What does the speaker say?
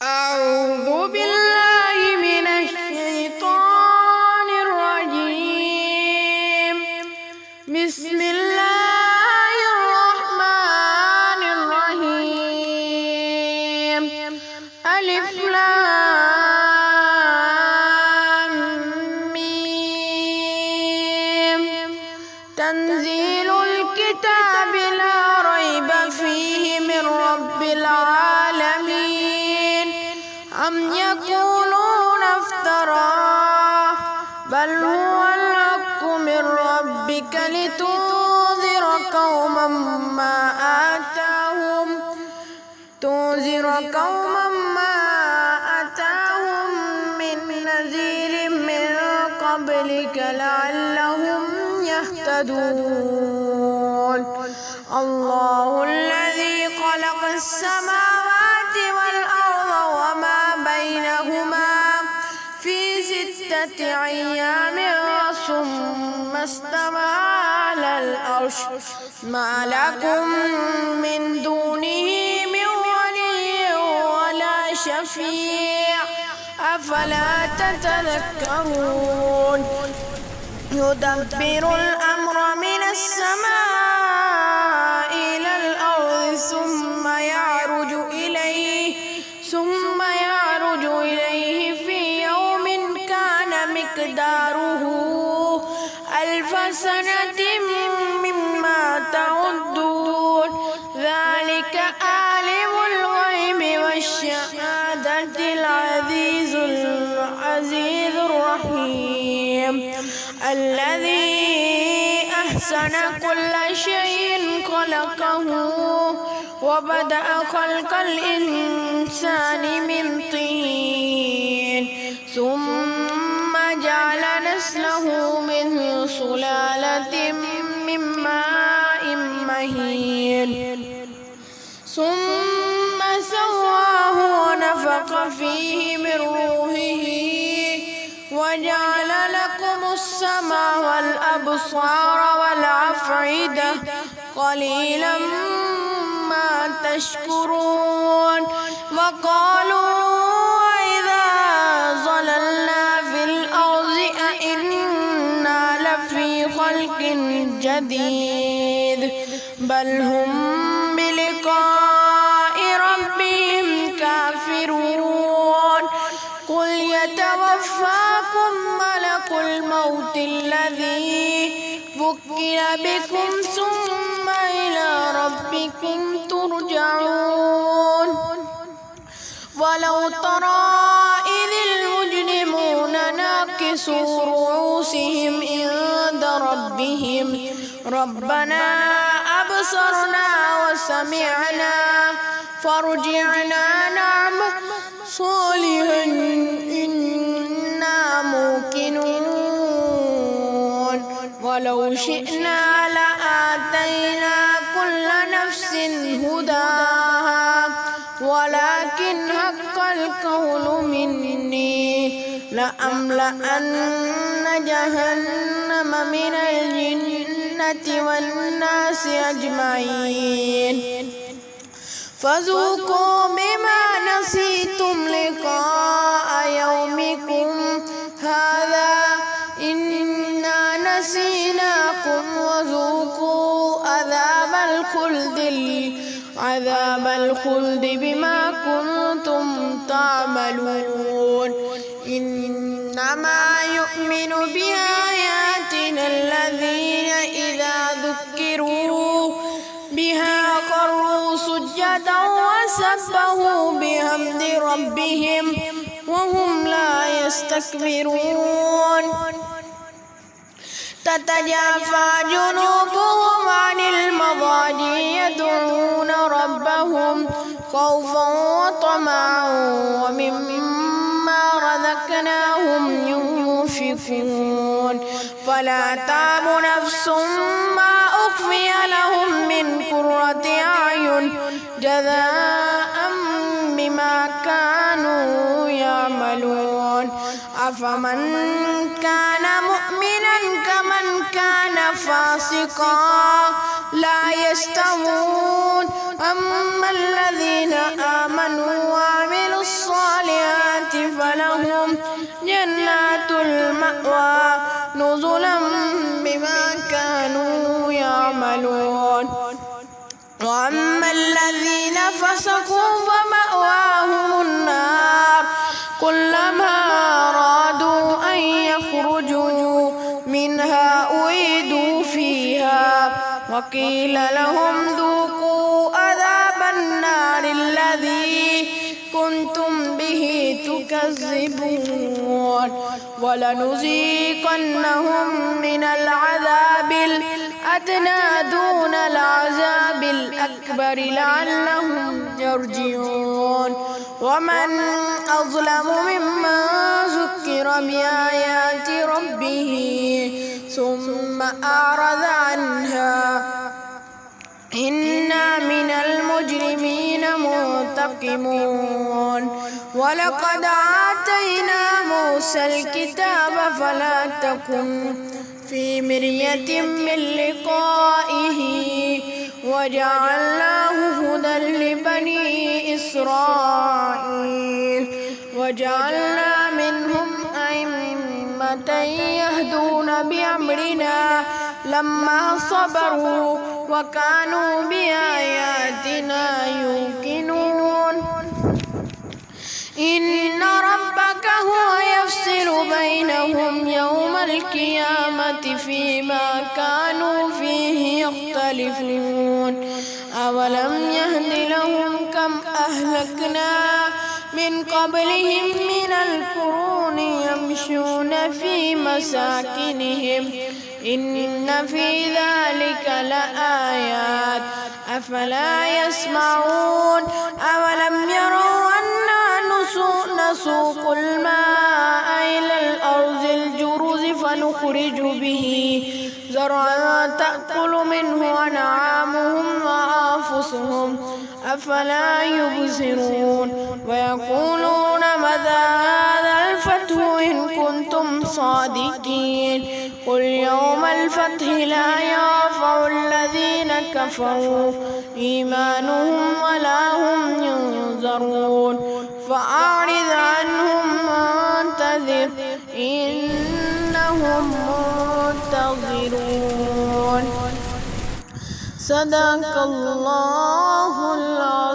أعوذ بالله من الشيطان الرجيم. بسم الله الرحمن الرحيم. ألف لام ميم. تنزيل الكتاب لا ريب فيه من رب العالمين. أم يقولون افتراه بل هو الحق من ربك لتنذر قوما ما آتاهم من نذير من قبلك لعلهم يهتدون. الله الذي خلق السماوات والأرض وما بينهما في 6 أيام ثم استوى على العرش ما لكم من دونه من ولي ولا شفيع أفلا تتذكرون. يدبر الأمر من السماء إلى الأرض ثم يعرج إليه في يوم كان مقداره 1000 سنة مما تعدون. ذلك عالم الغيب والشهادة العزيز الرحيم. الذي أحسن كل شيء خلقه وبدأ خلق الإنسان من طين ثم جعل نسله من سلالة من ماء مهين ثم سواه ونفخ فيه من روحه وجعل لكم السمع والأبصار والأفئدة قليلا ما تشكرون. وقالوا إذا ضللنا في الأرض أئنا لفي خلق جديد بل هم بلقاء ربهم كافرون. قل يتوفاكم ملك الموت الذي وكل بكم ثم إلى ربكم ترجعون. ولو ترى إذ المجرمون ناكسوا رؤوسهم عند ربهم ربنا أبصرنا وسمعنا فارجعنا نعمل صالحا إنا موقنون. ولو شئنا لآتينا كل نفس هداها ولكن حق القول مني لأملأن جهنم من الجنة والناس أجمعين. فذوقوا بما نسيتم لقاء يومكم هذا إنا نسيناكم وذوقوا عذاب الخلد بما كنتم تعملون. إنما يؤمن بآياتنا الذين إذا ذكروا بها خروا سجدا وسبحوا بحمد ربهم وهم لا يستكبرون. تتجافى جنوبهم عن المضاجع يدعون ربهم خوفا وطمعا ومما رزقناهم ينفقون. فلا تعب نفس ما أخفي لهم من قرة أعين جزاء بما كانوا يعملون. أفمن كان مؤمنا كمن كان فاسقا لا يستوون. أما الذين آمنوا وعملوا الصالحات جنات المأوى نزلا بما كانوا يعملون. وأما الذين فسقوا فمأواهم النار كلما أرادوا أن يخرجوا منها أعيدوا فيها وقيل لهم ذوقوا عذاب النار الذي كنتم به تكذبون. ولنذيقنهم من العذاب الأدنى دون العذاب الأكبر لعلهم يرجعون. ومن أظلم ممن ذكر بآيات ربه ثم أعرض عنها إنا من المجرمين منتقمون. ولقد آتينا موسى الكتاب فلا تكن في مرية من لقائه وجعلناه هدى لبني إسرائيل وجعلنا منهم أئمة يهدون بأمرنا لما صبروا وكانوا بآياتنا يوقنون. إن ربك هو يفصل بينهم يوم القيامة فيما كانوا فيه يختلفون. أولم يهد لهم كم أهلكنا من قبلهم من القرون يمشون في مساكنهم إن في ذلك لآيات أفلا يسمعون. أولم يروا أنا نسوق الماء إلى الأرض الجرز فنخرج به زرعا تأكل منه أنعامهم وأنفسهم أفلا يبصرون. ويقولون متى هذا الفتح إن كنتم صادقين قل يوم الفتح لا ينفع الذين كفروا إيمانهم ولا هم ينذرون. فأعرض عنهم وانتظر إنهم منتظرون. صدق الله العظيم.